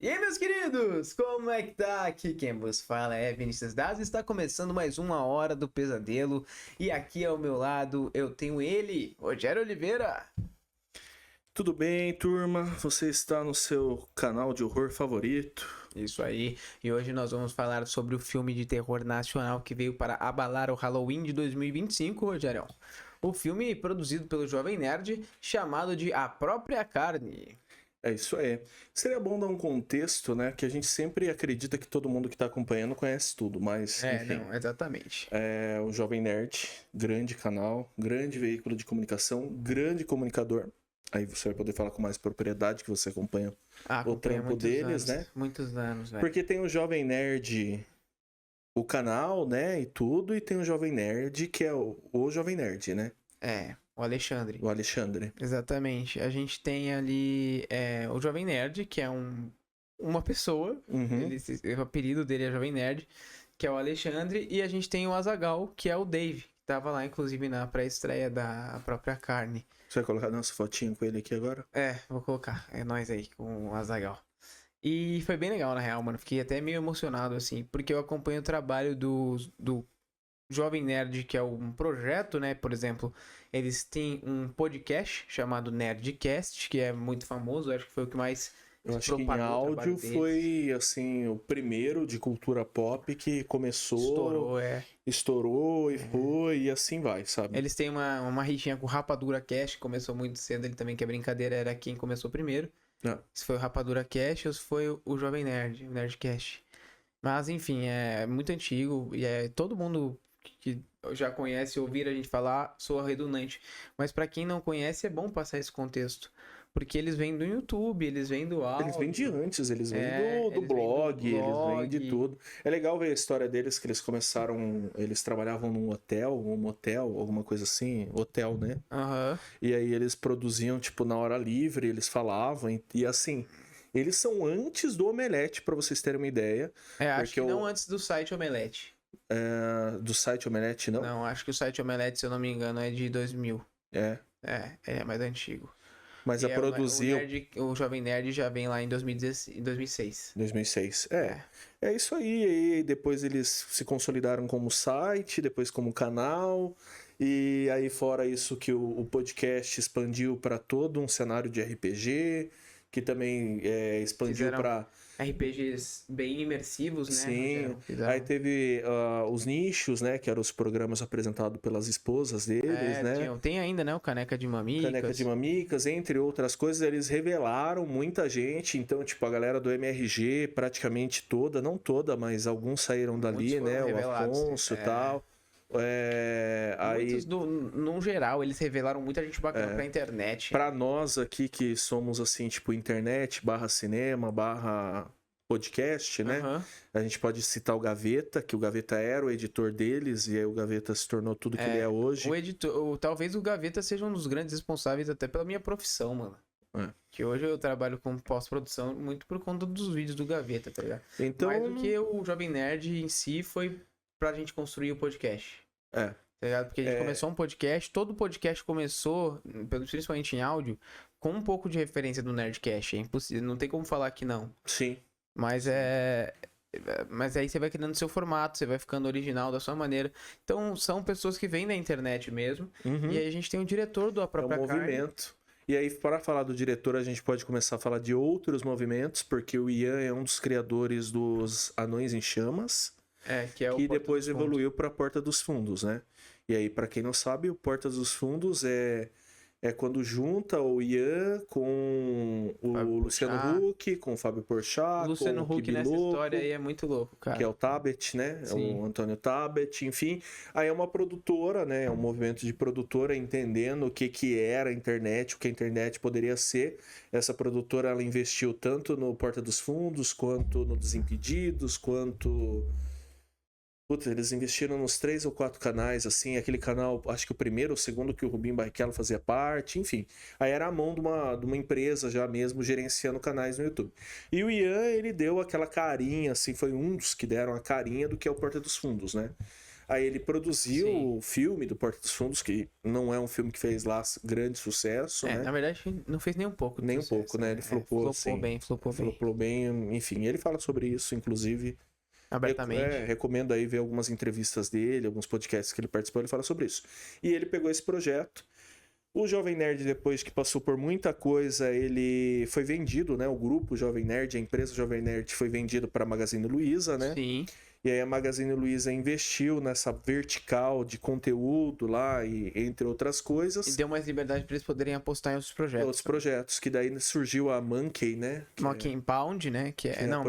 E aí, meus queridos, como é que tá? Aqui quem vos fala é Vinícius Daz e está começando mais uma Hora do Pesadelo. E aqui ao meu lado eu tenho ele, Rogério Oliveira. Tudo bem, turma? Você está no seu canal de horror favorito? Isso aí, e hoje nós vamos falar sobre o filme de terror nacional que veio para abalar o Halloween de 2025, Rogério. O filme produzido pelo Jovem Nerd, chamado de A Própria Carne. É isso aí. Seria bom dar um contexto, né? Que a gente sempre acredita que todo mundo que está acompanhando conhece tudo, mas enfim. Não, exatamente. É o Jovem Nerd, grande canal, grande veículo de comunicação, grande comunicador. Aí você vai poder falar com mais propriedade que você acompanha o trampo deles, né? Muitos anos, velho. Porque tem o Jovem Nerd, o canal, né? E tudo, e tem o Jovem Nerd, que é o Jovem Nerd, né? É, o Alexandre. O Alexandre. Exatamente. A gente tem ali o Jovem Nerd, que é uma pessoa. Uhum. O apelido dele é Jovem Nerd, que é o Alexandre. E a gente tem o Azaghal, que é o Dave. Que tava lá, inclusive, na pré-estreia da Própria Carne. Você vai colocar nossa fotinha com ele aqui agora? É, vou colocar. É nós aí, com o Azaghal. E foi bem legal, na real, mano. Fiquei até meio emocionado, assim, porque eu acompanho o trabalho do Jovem Nerd, que é um projeto, né? Por exemplo, eles têm um podcast chamado Nerdcast, que é muito famoso, acho que foi o que mais eu acho que em áudio foi, assim, o primeiro de cultura pop que começou, estourou e foi, e assim vai, sabe? Eles têm uma rixinha com o Rapadura Cast, que começou muito cedo, ele também, que a brincadeira era quem começou primeiro. Se foi o Rapadura Cast ou se foi o Jovem Nerd, o Nerdcast. Mas, enfim, é muito antigo e todo mundo que já conhece ouvir a gente falar soa redundante. Mas pra quem não conhece, é bom passar esse contexto. Porque eles vêm do YouTube, eles vêm do áudio. Eles vêm de antes, eles vêm do blog, eles vêm de tudo. É legal ver a história deles, que eles começaram, eles trabalhavam num hotel, um motel, alguma coisa assim, hotel, né? Uhum. E aí eles produziam, tipo, na hora livre, eles falavam, e assim... Eles são antes do Omelete, pra vocês terem uma ideia. Acho que não antes do site Omelete. Do site Omelete, não? Não, acho que o site Omelete, se eu não me engano, é de 2000. É mais antigo. Mas a produzir... O Jovem Nerd já vem lá em 2006. 2006. É isso aí. E depois eles se consolidaram como site, depois como canal. E aí, fora isso, que o podcast expandiu para todo um cenário de RPG, que também expandiu para... RPGs bem imersivos, né? Sim, aí teve os nichos, né? Que eram os programas apresentados pelas esposas deles, né? Tem ainda, né? O Caneca de Mamicas. Caneca de Mamicas, entre outras coisas. Eles revelaram muita gente. Então, tipo, a galera do MRG, praticamente toda, não toda, mas alguns saíram dali, né? O Afonso e tal. Muitos, no geral, eles revelaram muita gente bacana pra internet. Pra nós aqui que somos assim, tipo, internet, /cinema, podcast, né? Uhum. A gente pode citar o Gaveta, que o Gaveta era o editor deles, e aí o Gaveta se tornou tudo que ele é hoje. O editor, talvez o Gaveta seja um dos grandes responsáveis até pela minha profissão, mano. Que hoje eu trabalho com pós-produção muito por conta dos vídeos do Gaveta, tá ligado? Então... Mais do que o Jovem Nerd em si foi pra gente construir o podcast. Tá ligado? Porque a gente começou um podcast, todo podcast começou, principalmente em áudio, com um pouco de referência do Nerdcast. É impossível, não tem como falar que não. Sim. Mas aí você vai criando seu formato, você vai ficando original da sua maneira. Então são pessoas que vêm da internet mesmo. E aí a gente tem o diretor da própria movimento. E aí, para falar do diretor, a gente pode começar a falar de outros movimentos, porque o Ian é um dos criadores dos Anões em Chamas. Que depois evoluiu para a Porta dos Fundos, né? E aí, para quem não sabe, o Porta dos Fundos é quando junta o Ian com o Luciano Huck, com o Fábio Porchat, o Luciano Huck nessa história aí é muito louco, cara. Que é o Tabet, né? Sim. É o Antônio Tabet, enfim. Aí é uma produtora, né? É um movimento de produtora entendendo o que era a internet, o que a internet poderia ser. Essa produtora, ela investiu tanto no Porta dos Fundos, quanto no Desimpedidos, quanto... Putz, eles investiram nos 3 ou 4 canais, assim, aquele canal, acho que o primeiro ou o segundo que o Rubinho Barrichello fazia parte, enfim. Aí era a mão de uma empresa já mesmo gerenciando canais no YouTube. E o Ian, ele deu aquela carinha, assim, foi um dos que deram a carinha do que é o Porta dos Fundos, né? Aí ele produziu o filme do Porta dos Fundos, que não é um filme que fez lá grande sucesso, né? Na verdade, não fez nem um pouco. Nem um pouco, né? Ele flopou assim. Flopou bem. Enfim, ele fala sobre isso, inclusive... Abertamente. Recomendo aí ver algumas entrevistas dele, alguns podcasts que ele participou, ele fala sobre isso. E ele pegou esse projeto. O Jovem Nerd, depois que passou por muita coisa, ele foi vendido, né? O grupo Jovem Nerd, a empresa Jovem Nerd foi vendido para a Magazine Luiza, né? Sim. E aí a Magazine Luiza investiu nessa vertical de conteúdo lá, e entre outras coisas. E deu mais liberdade para eles poderem apostar em outros projetos. Outros projetos, que daí surgiu a Monkey, né? Monkey Pound, né? Que é... Não.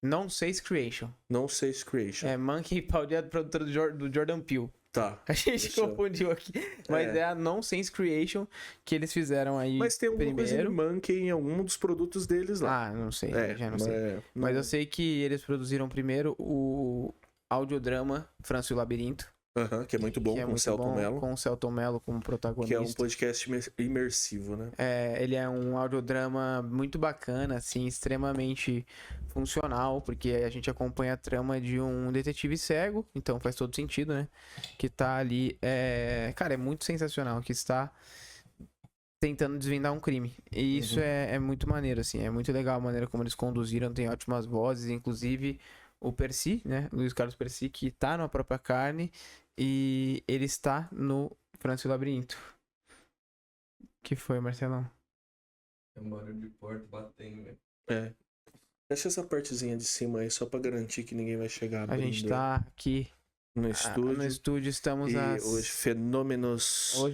Não Says Creation. Não Says Creation. Monkey Pound é a produtora do Jordan Peele. Tá. A gente confundiu aqui. Mas é a Nonsense Creation que eles fizeram aí. Mas tem alguma coisa de Monkey em algum dos produtos deles lá. Ah, não sei. Já não sei. Mas eu sei que eles produziram primeiro o audiodrama França e o Labirinto. Que é muito bom, com o Celton Mello. Com o Celton Mello como protagonista. Que é um podcast imersivo, né? Ele é um audiodrama muito bacana, assim, extremamente funcional, porque a gente acompanha a trama de um detetive cego, então faz todo sentido, né? Que tá ali, cara, é muito sensacional, que está tentando desvendar um crime. E isso é muito maneiro, assim, é muito legal a maneira como eles conduziram, tem ótimas vozes, inclusive o Percy, né? Luiz Carlos Percy, que tá na própria carne, e ele está no França e o Labirinto. Que foi, Marcelão? É um barulho de porta batendo, Deixa essa partezinha de cima aí, só pra garantir que ninguém vai chegar abrindo. A gente tá aqui no estúdio. No estúdio estamos hoje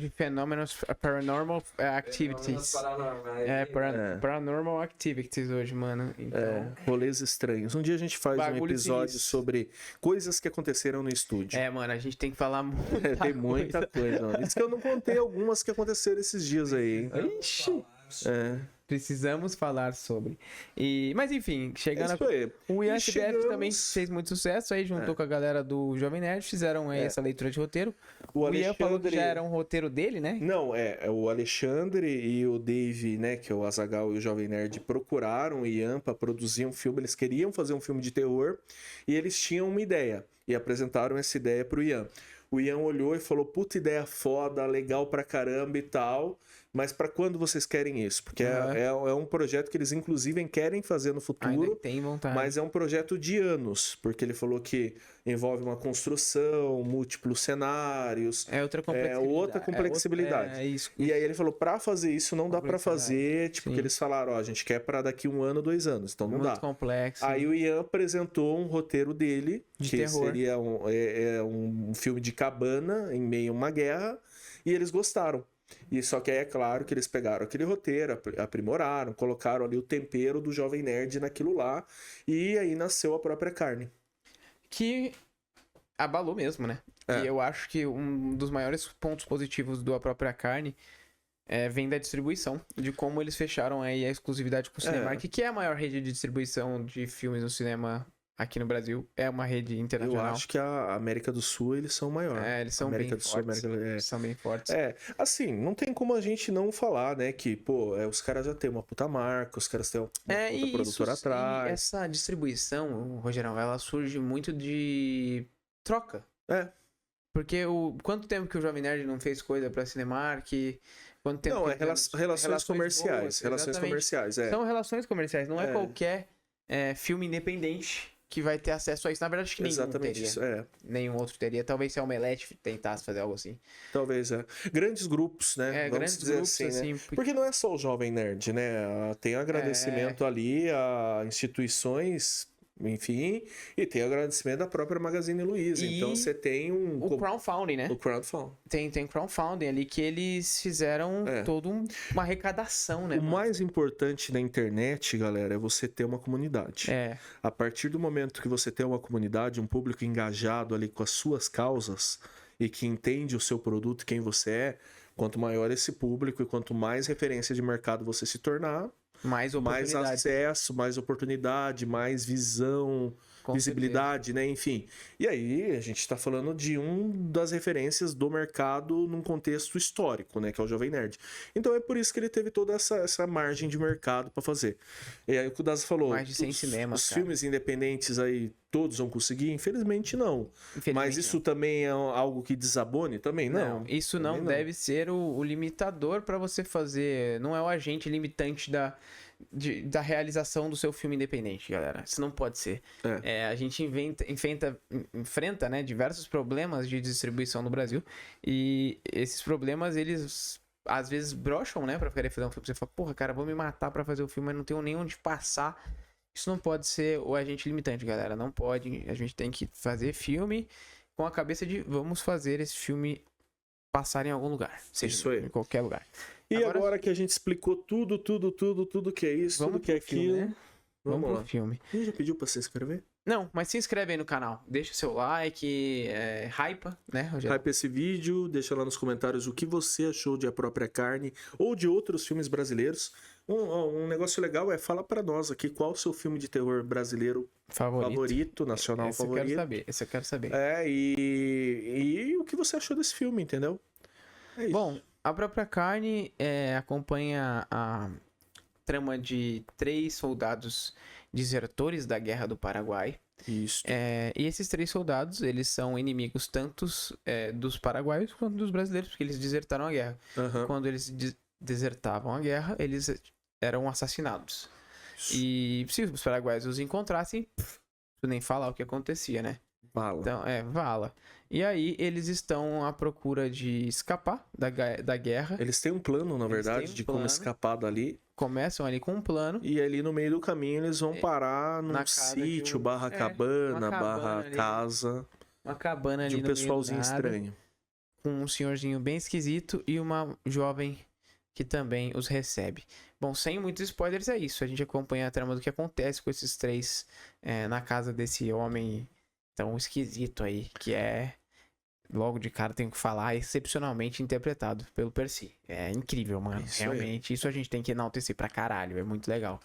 fenômenos paranormal activities. Paranormal activities hoje, mano. Então... rolês estranhos. Um dia a gente faz um episódio sobre coisas que aconteceram no estúdio. Mano, a gente tem que falar tem muita coisa. Mano. Isso que eu não contei algumas que aconteceram esses dias aí, hein? Ixi! Precisamos falar sobre. Mas enfim, chegando o Ian SBF também fez muito sucesso, aí juntou com a galera do Jovem Nerd, fizeram aí essa leitura de roteiro. O Ian falou que já era um roteiro dele, né? Não, o Alexandre e o Dave, né, que é o Azaghal e o Jovem Nerd, procuraram o Ian pra produzir um filme, eles queriam fazer um filme de terror, e eles tinham uma ideia, e apresentaram essa ideia pro Ian. O Ian olhou e falou, puta ideia foda, legal pra caramba e tal, mas pra quando vocês querem isso? Porque é um projeto que eles inclusive querem fazer no futuro, ainda tem vontade. Mas é um projeto de anos, porque ele falou que envolve uma construção, múltiplos cenários, outra complexidade. Isso. E aí ele falou, pra fazer isso não dá pra fazer, tipo, que eles falaram, a gente quer pra daqui 1 ano, 2 anos, então não dá. Muito complexo. Aí o Ian apresentou um roteiro dele, que terror. seria um filme de cabana em meio a uma guerra, e eles gostaram. E só que aí é claro que eles pegaram aquele roteiro, aprimoraram, colocaram ali o tempero do Jovem Nerd naquilo lá, e aí nasceu a própria carne. Que abalou mesmo, né? E eu acho que um dos maiores pontos positivos da própria carne vem da distribuição, de como eles fecharam aí a exclusividade com o Cinemark, que é a maior rede de distribuição de filmes no cinema aqui no Brasil, é uma rede internacional. Eu acho que a América do Sul, eles são maiores. Eles são bem fortes. Eles são bem fortes. Assim, não tem como a gente não falar, né, que, os caras já têm uma puta marca, os caras têm uma puta produtora atrás. E essa distribuição, Rogerão, ela surge muito de troca. Porque quanto tempo que o Jovem Nerd não fez coisa pra Cinemark? Quanto tempo relações comerciais. Boas, relações comerciais, São relações comerciais, não é qualquer filme independente que vai ter acesso a isso. Na verdade, acho que nenhum teria. Isso, nenhum outro teria. Talvez se a Omelete tentasse fazer algo assim. Talvez, Grandes grupos, né? Grandes grupos, assim. Né? Porque não é só o Jovem Nerd, né? Tem um agradecimento ali a instituições, enfim, e tem o agradecimento da própria Magazine Luiza. Então você tem o crowdfunding, né? O crowdfunding. Tem crowdfunding ali que eles fizeram toda uma arrecadação, né? O mais importante na internet, galera, é você ter uma comunidade. A partir do momento que você tem uma comunidade, um público engajado ali com as suas causas e que entende o seu produto, quem você é, quanto maior esse público e quanto mais referência de mercado você se tornar, mais acesso, mais oportunidade, mais visão, visibilidade, né? Enfim. E aí a gente está falando de das referências do mercado num contexto histórico, né? Que é o Jovem Nerd. Então é por isso que ele teve toda essa margem de mercado para fazer. E aí o que o Daza falou, mais de 100 cinemas, os filmes independentes aí todos vão conseguir? Infelizmente não. Mas isso também é algo que desabone? Também não. Isso não deve ser o limitador para você fazer. Não é o agente limitante da realização do seu filme independente, galera. Isso não pode ser. A gente enfrenta, né, diversos problemas de distribuição no Brasil. E esses problemas, eles às vezes brocham, né, pra querer fazer um filme. Você fala, porra, cara, vou me matar pra fazer o filme, mas não tenho nem onde passar. Isso não pode ser o agente limitante, galera. Não pode. A gente tem que fazer filme com a cabeça de vamos fazer esse filme passar em algum lugar. Seja isso aí. Em qualquer lugar. E agora que a gente explicou tudo que é isso, tudo que é aquilo, filme, né? Vamos lá. pro filme. Você já pediu pra se inscrever? Não, mas se inscreve aí no canal. Deixa seu like, hypa, né, Rogério? Hypa esse vídeo, deixa lá nos comentários o que você achou de A Própria Carne ou de outros filmes brasileiros. Um negócio legal é falar pra nós aqui qual o seu filme de terror brasileiro favorito nacional favorito. Esse eu quero saber. E o que você achou desse filme, entendeu? É isso. Bom, A Própria Carne acompanha a trama de 3 soldados desertores da Guerra do Paraguai. Isso. E esses 3 soldados, eles são inimigos tanto dos paraguaios quanto dos brasileiros, porque eles desertaram a guerra. Quando eles desertavam a guerra, eles eram assassinados. E se os paraguaios os encontrassem, nem falar o que acontecia, né? Vala. Então, vala. E aí, eles estão à procura de escapar da guerra. Eles têm um plano, na verdade, de como escapar dali. Começam ali com um plano. E ali no meio do caminho eles vão parar num sítio, barra cabana, barra casa. Uma cabana ali de um no pessoalzinho meio do nada, estranho. com um senhorzinho bem esquisito e uma jovem que também os recebe. Bom, sem muitos spoilers, é isso. A gente acompanha a trama do que acontece com esses 3 na casa desse homem tão esquisito aí, que logo de cara tenho que falar, excepcionalmente interpretado pelo Percy. É incrível, mano. Isso realmente, isso a gente tem que enaltecer pra caralho. É muito legal.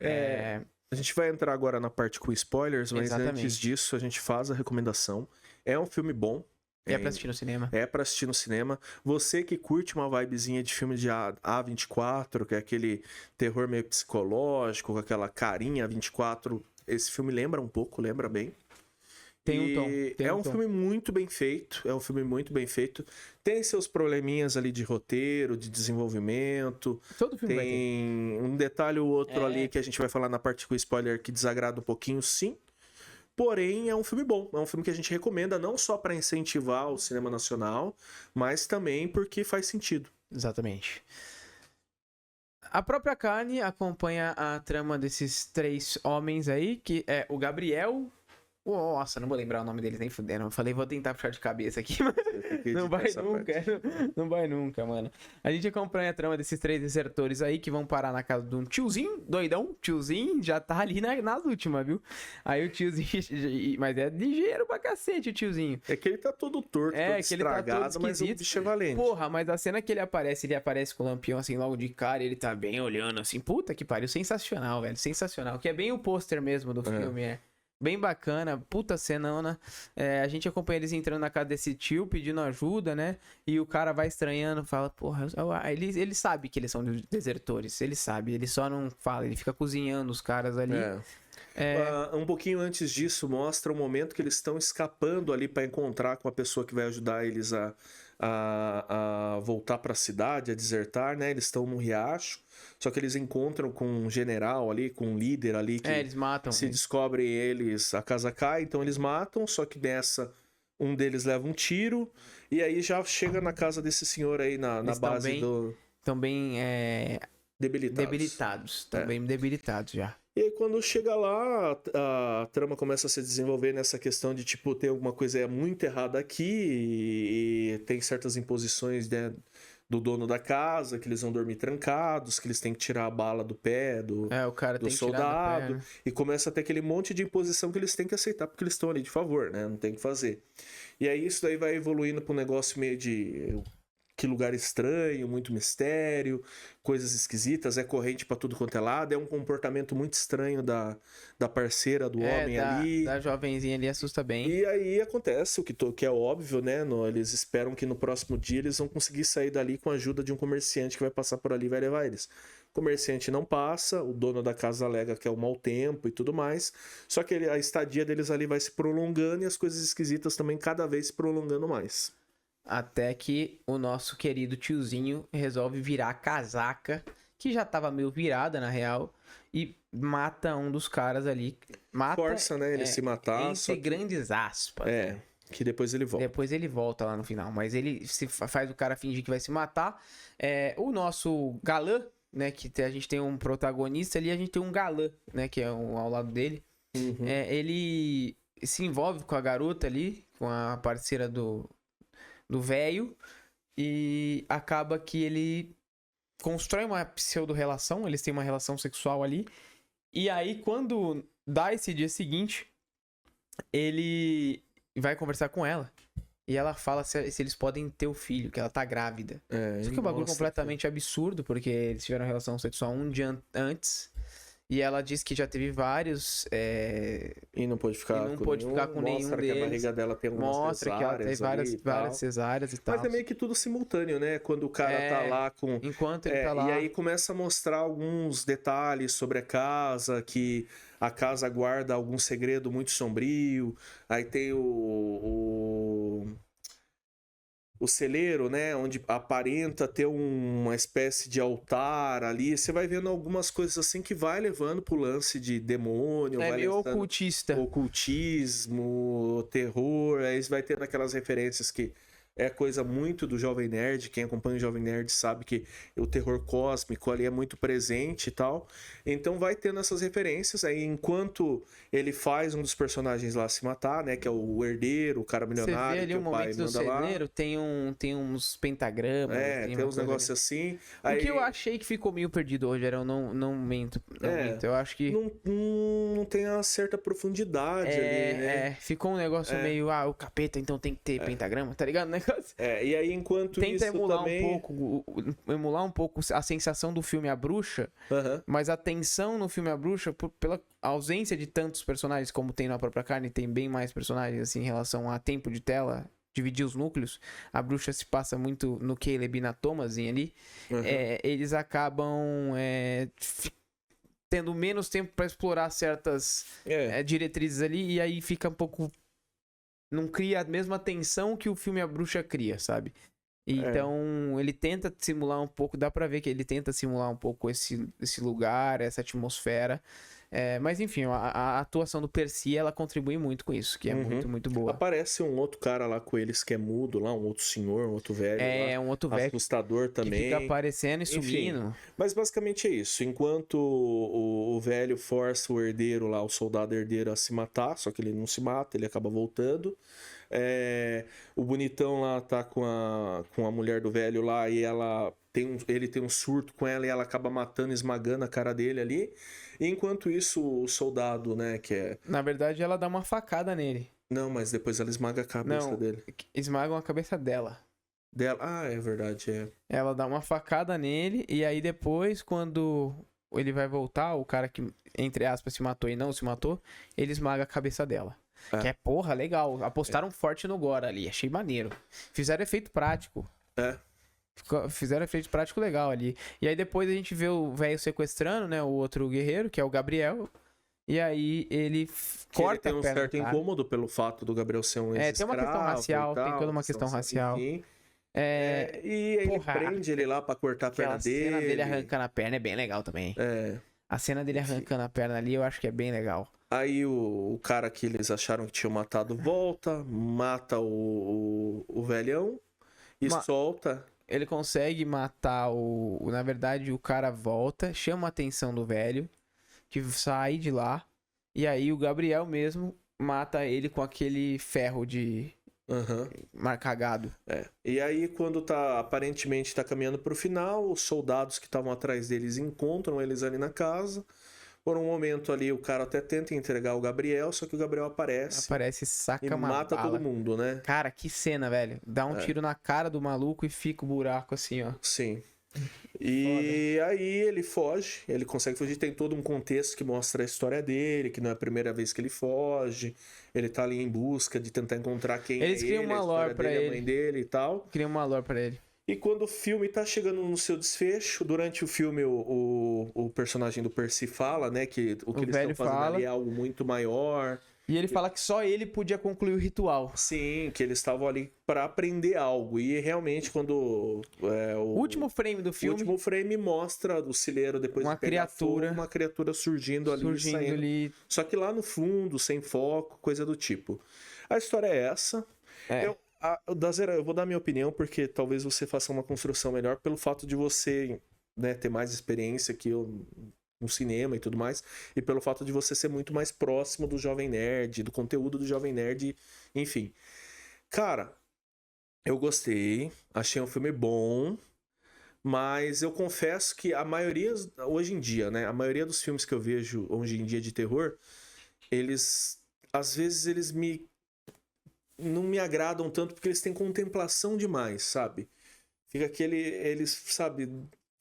A gente vai entrar agora na parte com spoilers, mas Exatamente. antes disso a gente faz a recomendação. É um filme bom. É pra assistir no cinema. É pra assistir no cinema. Você que curte uma vibezinha de filme de A24, que é aquele terror meio psicológico, com aquela carinha A24, esse filme lembra um pouco, lembra bem. Tem um tom. É um filme muito bem feito. É um filme muito bem feito. Tem seus probleminhas ali de roteiro, de desenvolvimento. Todo filme vai ter. Tem um detalhe ou outro ali que a gente vai falar na parte com spoiler que desagrada um pouquinho, sim. Porém, é um filme bom. É um filme que a gente recomenda não só para incentivar o cinema nacional, mas também porque faz sentido. Exatamente. A Própria Carne acompanha a trama desses 3 homens aí, que é o Gabriel... Nossa, não vou lembrar o nome deles nem fudendo. Eu falei, vou tentar puxar de cabeça aqui, mas não vai nunca. Não vai nunca, mano. A gente acompanha a trama desses 3 desertores aí que vão parar na casa de um tiozinho, doidão. Tiozinho já tá ali nas últimas, viu? Aí o tiozinho... Mas é ligeiro pra cacete o tiozinho. É que ele tá todo torto, todo estragado, mas o bicho é valente. Porra, mas a cena que ele aparece com o lampião assim logo de cara e ele tá bem olhando assim. Puta que pariu, sensacional, velho. Sensacional. Que é bem o pôster mesmo do filme, Bem bacana, puta cenona. A gente acompanha eles entrando na casa desse tio, pedindo ajuda, né? E o cara vai estranhando, fala, porra... Ele sabe que eles são desertores, ele sabe. Ele só não fala, ele fica cozinhando os caras ali. Um pouquinho antes disso, mostra o momento que eles estão escapando ali para encontrar com a pessoa que vai ajudar eles a voltar para a cidade, a desertar, né? Eles estão no riacho, só que eles encontram com um general ali, com um líder ali que eles matam. Se descobre eles, a casa cai, então eles matam, só que nessa um deles leva um tiro e aí já chega na casa desse senhor aí na base do... Estão bem debilitados. Estão bem debilitados já. E aí quando chega lá, a trama começa a se desenvolver nessa questão de, tipo, tem alguma coisa muito errada aqui e tem certas imposições, né, do dono da casa, que eles vão dormir trancados, que eles têm que tirar a bala do pé do soldado. E começa a ter aquele monte de imposição que eles têm que aceitar, porque eles estão ali de favor, né? Não tem o que fazer. E aí isso daí vai evoluindo para um negócio meio de... Que lugar estranho, muito mistério, coisas esquisitas, é corrente pra tudo quanto é lado, é um comportamento muito estranho da parceira do homem ali. Da jovenzinha ali assusta bem. E aí acontece o que é óbvio, né? Eles esperam que no próximo dia eles vão conseguir sair dali com a ajuda de um comerciante que vai passar por ali e vai levar eles. O comerciante não passa, o dono da casa alega que é o mau tempo e tudo mais. Só que a estadia deles ali vai se prolongando e as coisas esquisitas também cada vez se prolongando mais. Até que o nosso querido tiozinho resolve virar a casaca, que já tava meio virada na real, e mata um dos caras ali. Mata, Força, né? Ele se matar. Entre grandes aspas. É, que depois ele volta. Depois ele volta lá no final. Mas ele faz o cara fingir que vai se matar. O nosso galã, né? Que a gente tem um protagonista ali, a gente tem um galã, né? Que é ao lado dele. Uhum. Ele se envolve com a garota ali, com a parceira do velho. E acaba que ele constrói uma pseudo-relação. Eles têm uma relação sexual ali. E aí, quando dá esse dia seguinte, ele vai conversar com ela. E ela fala se eles podem ter o filho, que ela tá grávida. Só que é um bagulho completamente absurdo, porque eles tiveram relação sexual um dia antes. E ela diz que já teve vários. E não pôde ficar com nenhum mostra deles. Que a barriga dela tem algumas mostra que ela tem várias cesáreas e tal. Mas é meio que tudo simultâneo, né? Quando o cara tá lá com. Enquanto ele tá lá. E aí começa a mostrar alguns detalhes sobre a casa, que a casa guarda algum segredo muito sombrio. Aí tem o celeiro, né? Onde aparenta ter uma espécie de altar ali. Você vai vendo algumas coisas assim que vai levando pro lance de demônio. É meio ocultista. Ocultismo, terror. Aí você vai tendo aquelas referências que é coisa muito do Jovem Nerd. Quem acompanha o Jovem Nerd sabe que o terror cósmico ali é muito presente e tal. Então vai tendo essas referências. Aí enquanto ele faz um dos personagens lá se matar, né? Que é o herdeiro, o cara milionário. Você vê ali um momento do celeiro, tem uns pentagramas. Tem uns negócios assim. O que eu achei que ficou meio perdido hoje, eu não minto. Eu acho que... Não tem uma certa profundidade ali, né? Ficou um negócio meio... o capeta, então tem que ter pentagrama, tá ligado? E aí enquanto tenta isso emular também... emular um pouco a sensação do filme A Bruxa, mas a tensão no filme A Bruxa, pela ausência de tantos personagens como tem na própria carne, tem bem mais personagens assim em relação a tempo de tela, dividir os núcleos. A Bruxa se passa muito no Caleb e na Thomasin ali. Eles acabam tendo menos tempo para explorar certas diretrizes ali, e aí fica um pouco... Não cria a mesma tensão que o filme A Bruxa cria, sabe? Então, ele tenta simular um pouco... Dá pra ver que ele tenta simular um pouco esse lugar, essa atmosfera. Mas, enfim, a atuação do Percy, ela contribui muito com isso, que é muito, muito boa. Aparece um outro cara lá com eles que é mudo lá, um outro senhor, um outro velho. Um outro velho. Assustador também. Que fica aparecendo e sumindo. Mas, basicamente, é isso. Enquanto o velho força o herdeiro lá, o soldado herdeiro, a se matar, só que ele não se mata, ele acaba voltando. O bonitão lá tá com a mulher do velho lá e ele tem um surto com ela e ela acaba matando, esmagando a cara dele ali. E enquanto isso, o soldado, né, que é... Na verdade, ela dá uma facada nele. Não, mas depois ela esmaga a cabeça dele. Esmagam a cabeça dela. É verdade, Ela dá uma facada nele e aí depois, quando ele vai voltar, o cara que, entre aspas, se matou e não se matou, ele esmaga a cabeça dela. Que é, porra, legal. Apostaram forte no gore ali. Achei maneiro. Fizeram efeito prático. Fizeram efeito prático legal ali. E aí depois a gente vê o velho sequestrando, né? O outro guerreiro, que é o Gabriel. E aí ele corta a perna. Tem um certo incômodo pelo fato do Gabriel ser um ex-escravo. Tem uma questão racial. Tem toda uma questão racial. E aí ele prende ele lá pra cortar a perna dele. A cena dele arrancando a perna é bem legal também. A cena dele arrancando a perna ali eu acho que é bem legal. Aí o cara que eles acharam que tinham matado volta, mata o velhão e solta. Ele consegue matar Na verdade, o cara volta, chama a atenção do velho, que sai de lá. E aí o Gabriel mesmo mata ele com aquele ferro de... cagado. E aí quando aparentemente tá caminhando pro final, os soldados que estavam atrás deles encontram eles ali na casa. Por um momento ali o cara até tenta entregar o Gabriel, só que o Gabriel aparece saca e uma mata bala. todo mundo, né? Cara, que cena, velho. Dá um tiro na cara do maluco e fica o buraco assim, ó. Sim. E aí ele foge, ele consegue fugir, tem todo um contexto que mostra a história dele, que não é a primeira vez que ele foge, ele tá ali em busca de tentar encontrar quem Eles criam uma lore pra ele, a mãe dele e tal. Criam uma lore pra ele. E quando o filme tá chegando no seu desfecho, durante o filme o personagem do Percy fala, né, que o que eles estão fazendo ali é algo muito maior. E ele fala que só ele podia concluir o ritual. Sim, que eles estavam ali para aprender algo. E realmente, quando o último frame do filme, o último frame mostra o Cileiro depois uma de pegar criatura, fogo, uma criatura surgindo ali, saindo. Só que lá no fundo, sem foco, coisa do tipo. A história é essa. Eu vou dar minha opinião, porque talvez você faça uma construção melhor pelo fato de você, né, ter mais experiência que eu no cinema e tudo mais, e pelo fato de você ser muito mais próximo do Jovem Nerd, do conteúdo do Jovem Nerd, enfim. Cara, eu gostei, achei um filme bom, mas eu confesso que a maioria, hoje em dia, né, a maioria dos filmes que eu vejo hoje em dia de terror, às vezes eles não me agradam tanto porque eles têm contemplação demais, sabe?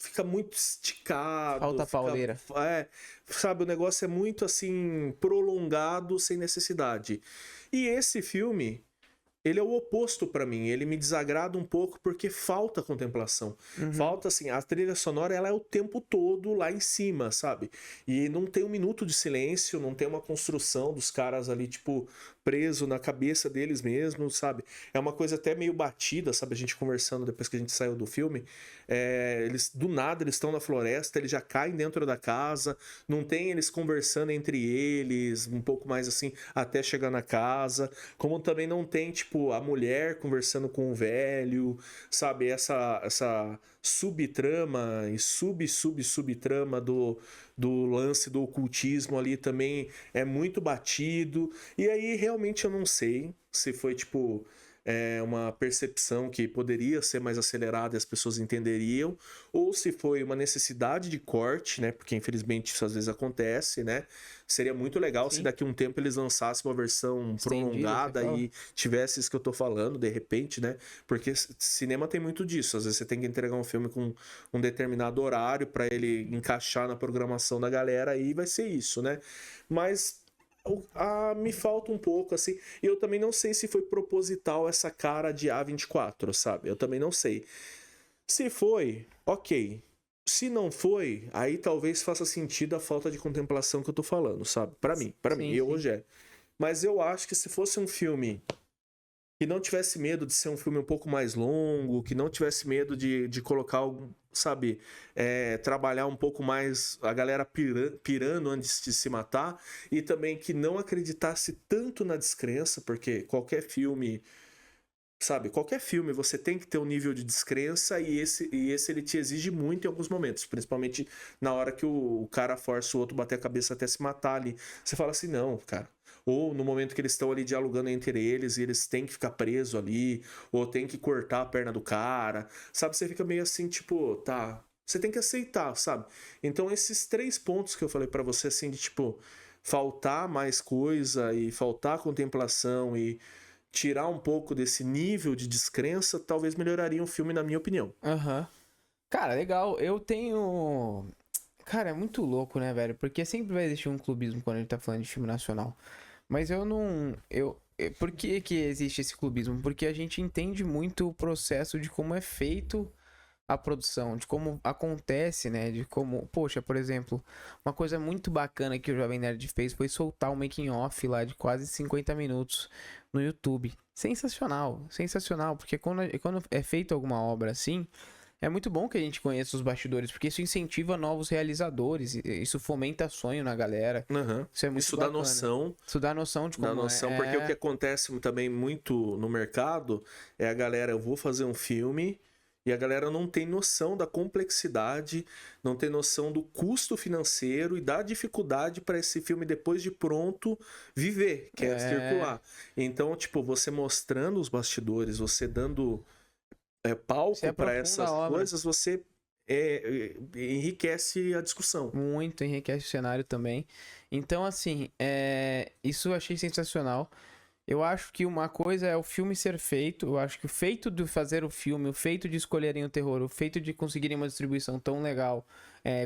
Fica muito esticado. Falta pauleira. Sabe, o negócio é muito assim, prolongado, sem necessidade. E esse filme, ele é o oposto pra mim. Ele me desagrada um pouco porque falta contemplação. Falta, assim, a trilha sonora, ela é o tempo todo lá em cima, sabe? E não tem um minuto de silêncio, não tem uma construção dos caras ali, tipo, preso na cabeça deles mesmos, sabe? É uma coisa até meio batida, sabe? A gente conversando depois que a gente saiu do filme. Do nada, eles estão na floresta, eles já caem dentro da casa, não tem eles conversando entre eles, um pouco mais assim, até chegar na casa. Como também não tem, tipo, a mulher conversando com o velho, sabe? Essa subtrama e subtrama do lance do ocultismo ali também é muito batido. E aí realmente eu não sei se foi tipo uma percepção que poderia ser mais acelerada e as pessoas entenderiam, ou se foi uma necessidade de corte, né? Porque infelizmente isso às vezes acontece, né? Seria muito legal se daqui a um tempo eles lançassem uma versão prolongada e tivesse isso que eu tô falando, de repente, né? Porque cinema tem muito disso. Às vezes você tem que entregar um filme com um determinado horário para ele encaixar na programação da galera e vai ser isso, né? Mas me falta um pouco, assim. E eu também não sei se foi proposital essa cara de A24, sabe? Eu também não sei. Se foi, ok. Se não foi, aí talvez faça sentido a falta de contemplação que eu tô falando, sabe? Pra mim, hoje é. Mas eu acho que se fosse um filme que não tivesse medo de ser um filme um pouco mais longo, que não tivesse medo de colocar algum, sabe, trabalhar um pouco mais a galera pirando antes de se matar, e também que não acreditasse tanto na descrença, porque qualquer filme, sabe, qualquer filme você tem que ter um nível de descrença, e esse ele te exige muito em alguns momentos, principalmente na hora que o cara força o outro bater a cabeça até se matar ali. Você fala assim, não, cara. Ou no momento que eles estão ali dialogando entre eles e eles têm que ficar presos ali, ou tem que cortar a perna do cara, sabe? Você fica meio assim, tipo, tá, você tem que aceitar, sabe? Então esses 3 pontos que eu falei pra você, assim, de tipo, faltar mais coisa e faltar contemplação e tirar um pouco desse nível de descrença, talvez melhoraria o filme, na minha opinião. Cara, legal. Eu tenho... Cara, é muito louco, né, velho? Porque sempre vai existir um clubismo quando a gente tá falando de filme nacional. Mas eu não... Por que existe esse clubismo? Porque a gente entende muito o processo de como é feito a produção, de como acontece, né? De como... Poxa, por exemplo, uma coisa muito bacana que o Jovem Nerd fez foi soltar um making off lá de quase 50 minutos no YouTube. Sensacional, sensacional. Porque quando é feita alguma obra assim... É muito bom que a gente conheça os bastidores, porque isso incentiva novos realizadores, isso fomenta sonho na galera. Isso é muito isso bacana. Dá noção. Isso dá noção de como porque o que acontece também muito no mercado é a galera, eu vou fazer um filme, e a galera não tem noção da complexidade, não tem noção do custo financeiro e da dificuldade para esse filme, depois de pronto, viver, que é circular. Então, tipo, você mostrando os bastidores, você dando... palco para essas coisas, você enriquece a discussão. Muito, enriquece o cenário também. Então, assim, isso eu achei sensacional. Eu acho que uma coisa é o filme ser feito. Eu acho que o feito de fazer o filme, o feito de escolherem o terror, o feito de conseguirem uma distribuição tão legal,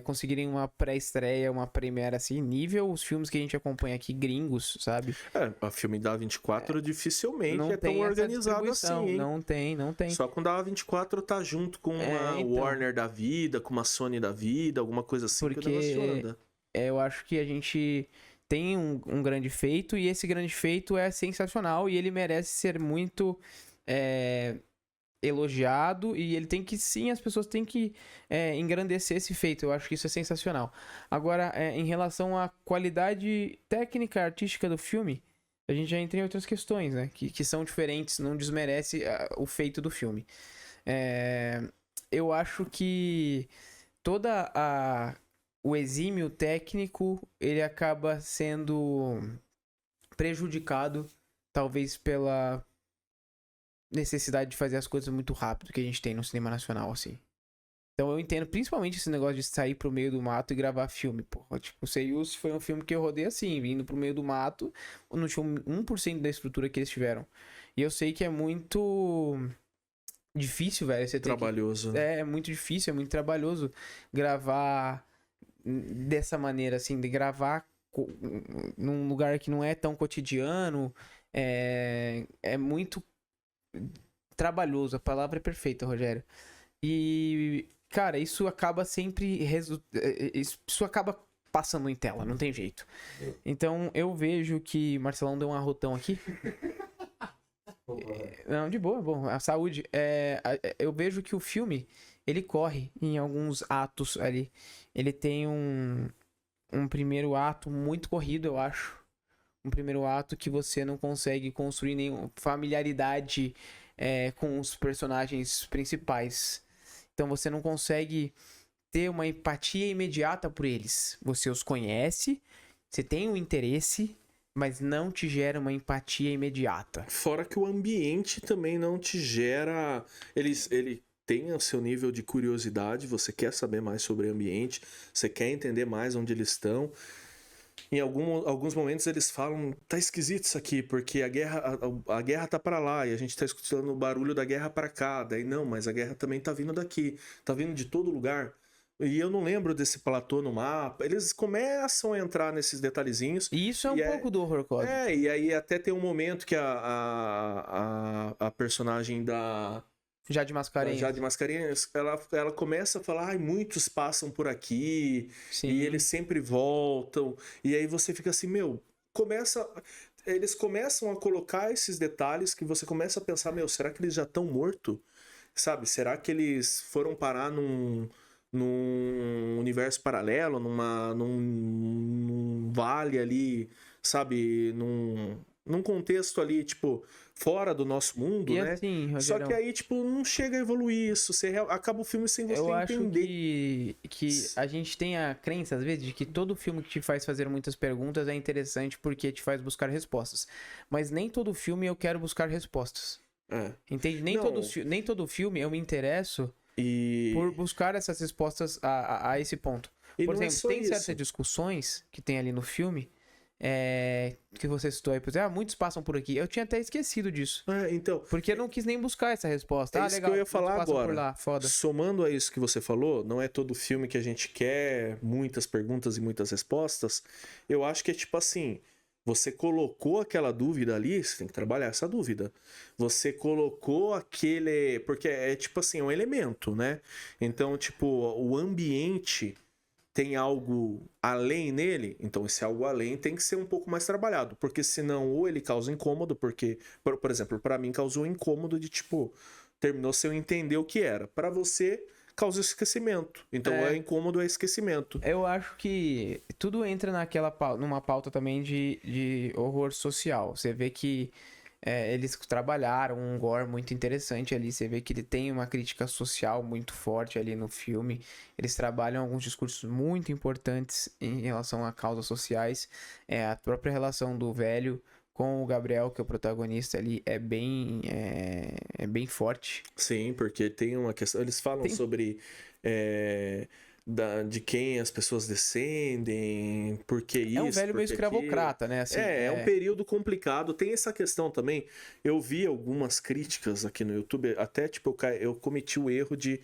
conseguirem uma pré-estreia, uma premiere assim, nível os filmes que a gente acompanha aqui, gringos, sabe? A filme da A24 dificilmente Não é tão tem essa organizado distribuição. assim, hein? Não tem. Só quando a A24 tá junto com uma então. Warner da vida, com uma Sony da vida, alguma coisa assim, que o negócio anda. Eu acho que a gente tem um grande feito e esse grande feito é sensacional e ele merece ser muito elogiado e ele tem que, sim, as pessoas têm que engrandecer esse feito. Eu acho que isso é sensacional. Agora, em relação à qualidade técnica, artística do filme, a gente já entra em outras questões, né? Que são diferentes, não desmerece o feito do filme. Eu acho que o exímio técnico, ele acaba sendo prejudicado, talvez pela necessidade de fazer as coisas muito rápido que a gente tem no cinema nacional, assim. Então eu entendo principalmente esse negócio de sair pro meio do mato e gravar filme, porra. Tipo, o Seiyus foi um filme que eu rodei assim, vindo pro meio do mato, não tinha 1% da estrutura que eles tiveram. E eu sei que é muito difícil, velho. Trabalhoso. É muito difícil, é muito trabalhoso gravar dessa maneira, assim, de gravar num lugar que não é tão cotidiano. É muito trabalhoso, a palavra é perfeita, Rogério. E, cara, isso acaba sempre isso acaba passando em tela, não tem jeito. Então eu vejo que Marcelão deu um arrotão aqui. Não, de boa, bom, a saúde. Eu vejo que o filme, ele corre em alguns atos ali. Ele tem um primeiro ato muito corrido, eu acho. Um primeiro ato que você não consegue construir nenhuma familiaridade com os personagens principais. Então você não consegue ter uma empatia imediata por eles. Você os conhece, você tem um interesse, mas não te gera uma empatia imediata. Fora que o ambiente também não te gera... Ele tem o seu nível de curiosidade, você quer saber mais sobre o ambiente, você quer entender mais onde eles estão. Em alguns momentos eles falam, tá esquisito isso aqui, porque a guerra tá para lá e a gente tá escutando o barulho da guerra para cá. Daí não, mas a guerra também tá vindo daqui, tá vindo de todo lugar. E eu não lembro desse platô no mapa. Eles começam a entrar nesses detalhezinhos. E isso é um pouco do horror cósmico. E aí até tem um momento que a personagem da Jade Mascarenhas, ela começa a falar, muitos passam por aqui. Sim. E eles sempre voltam. E aí você fica assim, eles começam a colocar esses detalhes que você começa a pensar, será que eles já estão mortos? Sabe, será que eles foram parar num universo paralelo, num vale ali, sabe, num contexto ali, tipo, fora do nosso mundo, e né? Assim, Rogerão, só que aí, tipo, não chega a evoluir isso. Acaba o filme sem você entender. Eu acho que a gente tem a crença, às vezes, de que todo filme que te faz fazer muitas perguntas é interessante porque te faz buscar respostas. Mas nem todo filme eu quero buscar respostas. Entende? Nem todo filme eu me interesso por buscar essas respostas a esse ponto. Por exemplo, tem certas discussões que tem ali no filme que você citou aí, por exemplo, muitos passam por aqui. Eu tinha até esquecido disso. Então, porque eu não quis nem buscar essa resposta. Isso legal, que eu ia falar agora. Por lá, foda. Somando a isso que você falou, não é todo filme que a gente quer muitas perguntas e muitas respostas. Eu acho que é tipo assim, você colocou aquela dúvida ali, você tem que trabalhar essa dúvida. Você colocou aquele... Porque é tipo assim, um elemento, né? Então, tipo, o ambiente tem algo além nele, então esse algo além tem que ser um pouco mais trabalhado, porque senão ou ele causa incômodo, porque, por exemplo, para mim causou incômodo de tipo, terminou sem eu entender o que era. Para você, causa esquecimento. Então é incômodo, é esquecimento. Eu acho que tudo entra numa pauta também de horror social. Você vê que eles trabalharam um gore muito interessante ali. Você vê que ele tem uma crítica social muito forte ali no filme. Eles trabalham alguns discursos muito importantes em relação a causas sociais. A própria relação do velho com o Gabriel, que é o protagonista ali, é bem forte. Sim, porque tem uma questão... Eles falam sobre de quem as pessoas descendem, por que isso, é um velho meio escravocrata, né? Assim, é um período complicado. Tem essa questão também. Eu vi algumas críticas aqui no YouTube, até tipo, eu cometi o erro de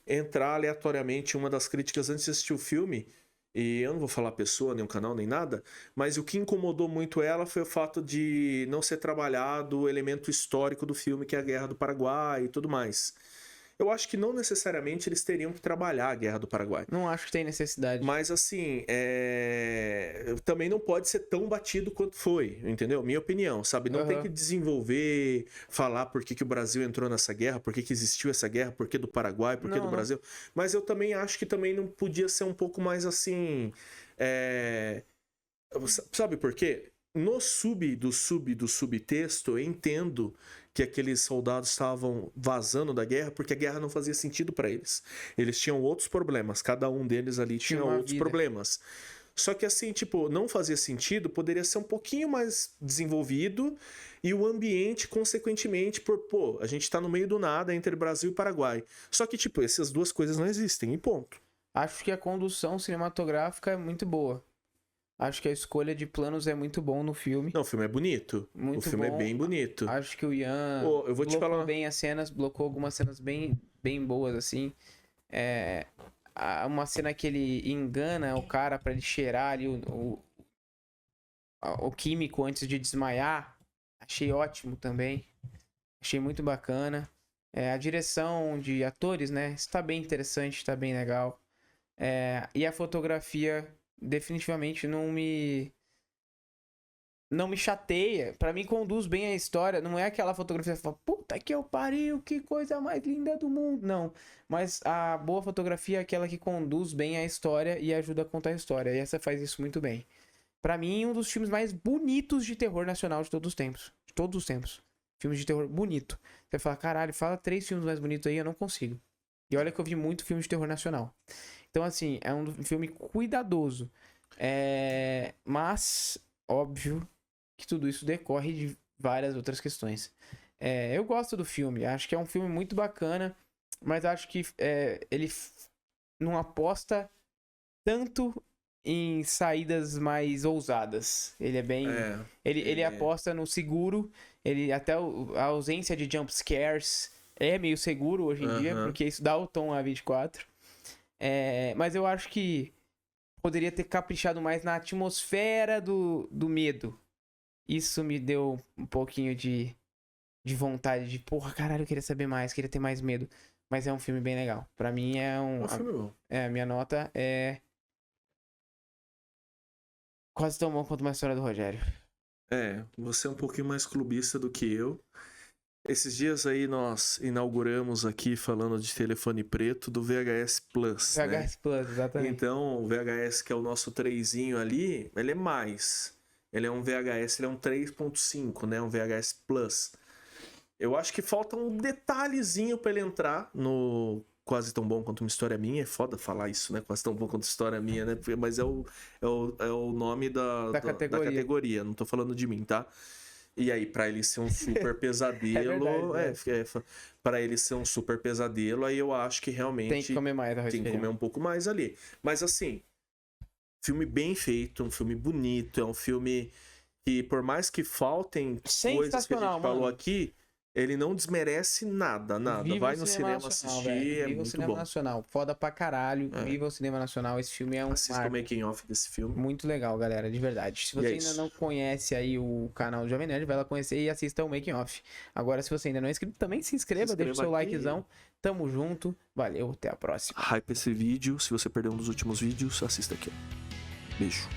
entrar aleatoriamente em uma das críticas antes de assistir o filme. E eu não vou falar pessoa, nem o canal, nem nada, mas o que incomodou muito ela foi o fato de não ser trabalhado o elemento histórico do filme, que é a Guerra do Paraguai e tudo mais. Eu acho que não necessariamente eles teriam que trabalhar a Guerra do Paraguai. Não acho que tem necessidade. Mas, assim, também não pode ser tão batido quanto foi, entendeu? Minha opinião, sabe? Não tem que desenvolver, falar por que o Brasil entrou nessa guerra, por que existiu essa guerra, por que do Paraguai, por que do Brasil. Mas eu também acho que também não podia ser um pouco mais, assim... Sabe por quê? No subtexto, eu entendo que aqueles soldados estavam vazando da guerra porque a guerra não fazia sentido para eles. Eles tinham outros problemas, cada um deles ali tinha outros problemas. Só que assim, tipo, não fazia sentido, poderia ser um pouquinho mais desenvolvido e o ambiente, consequentemente, a gente tá no meio do nada entre Brasil e Paraguai. Só que, tipo, essas duas coisas não existem, e ponto. Acho que a condução cinematográfica é muito boa. Acho que a escolha de planos é muito bom no filme. Não, o filme é bonito. O filme é bem bonito. Acho que o Ian eu vou te falar... bem as cenas, blocou algumas cenas bem boas, assim. Uma cena que ele engana o cara pra ele cheirar ali o químico antes de desmaiar. Achei ótimo também. Achei muito bacana. A direção de atores, né? Está bem interessante, está bem legal. E a fotografia... definitivamente não me chateia. Pra mim conduz bem a história. Não é aquela fotografia que fala, puta que eu pariu, que coisa mais linda do mundo. Não. Mas a boa fotografia é aquela que conduz bem a história e ajuda a contar a história. E essa faz isso muito bem. Pra mim, um dos filmes mais bonitos de terror nacional de todos os tempos. De todos os tempos. Filmes de terror bonito. Você fala, caralho, fala 3 filmes mais bonitos aí, eu não consigo. E olha que eu vi muito filme de terror nacional. Então, assim, é um filme cuidadoso. Mas, óbvio, que tudo isso decorre de várias outras questões. Eu gosto do filme. Acho que é um filme muito bacana. Mas acho que ele não aposta tanto em saídas mais ousadas. Ele é bem... Ele aposta no seguro. Até a ausência de jump scares é meio seguro hoje em dia. Porque isso dá o tom a 24. Mas eu acho que poderia ter caprichado mais na atmosfera do medo. Isso me deu um pouquinho de vontade de, porra, caralho, eu queria saber mais, queria ter mais medo. Mas é um filme bem legal. Pra mim é um... filme bom. A minha nota é quase tão bom quanto Uma História do Rogério. Você é um pouquinho mais clubista do que eu. Esses dias aí nós inauguramos aqui, falando de telefone preto, do VHS Plus, VHS Plus, exatamente. Então, o VHS, que é o nosso 3zinho ali, ele é mais. Ele é um VHS, ele é um 3.5, né? Um VHS Plus. Eu acho que falta um detalhezinho pra ele entrar no Quase Tão Bom Quanto Uma História Minha. É foda falar isso, né? Quase Tão Bom Quanto História Minha, né? Mas é o nome da categoria. Não tô falando de mim, tá? E aí, pra ele ser um super pesadelo... pra ele ser um super pesadelo, aí eu acho que realmente... Tem que comer mais. Tem que comer um pouco mais ali. Mas assim, filme bem feito, um filme bonito, é um filme que, por mais que faltem coisas que a gente falou aqui, ele não desmerece nada. Viva vai no cinema assistir, Viva o cinema muito bom. Nacional, foda pra caralho. Viva o cinema nacional, esse filme é um Assista o making off desse filme. Muito legal, galera, de verdade. Se você ainda não conhece aí o canal do Jovem Nerd, vai lá conhecer e assista o making off. Agora, se você ainda não é inscrito, também se inscreva, deixa o seu likezão. Tamo junto, valeu, até a próxima. Hype esse vídeo, se você perdeu um dos últimos vídeos, assista aqui. Beijo.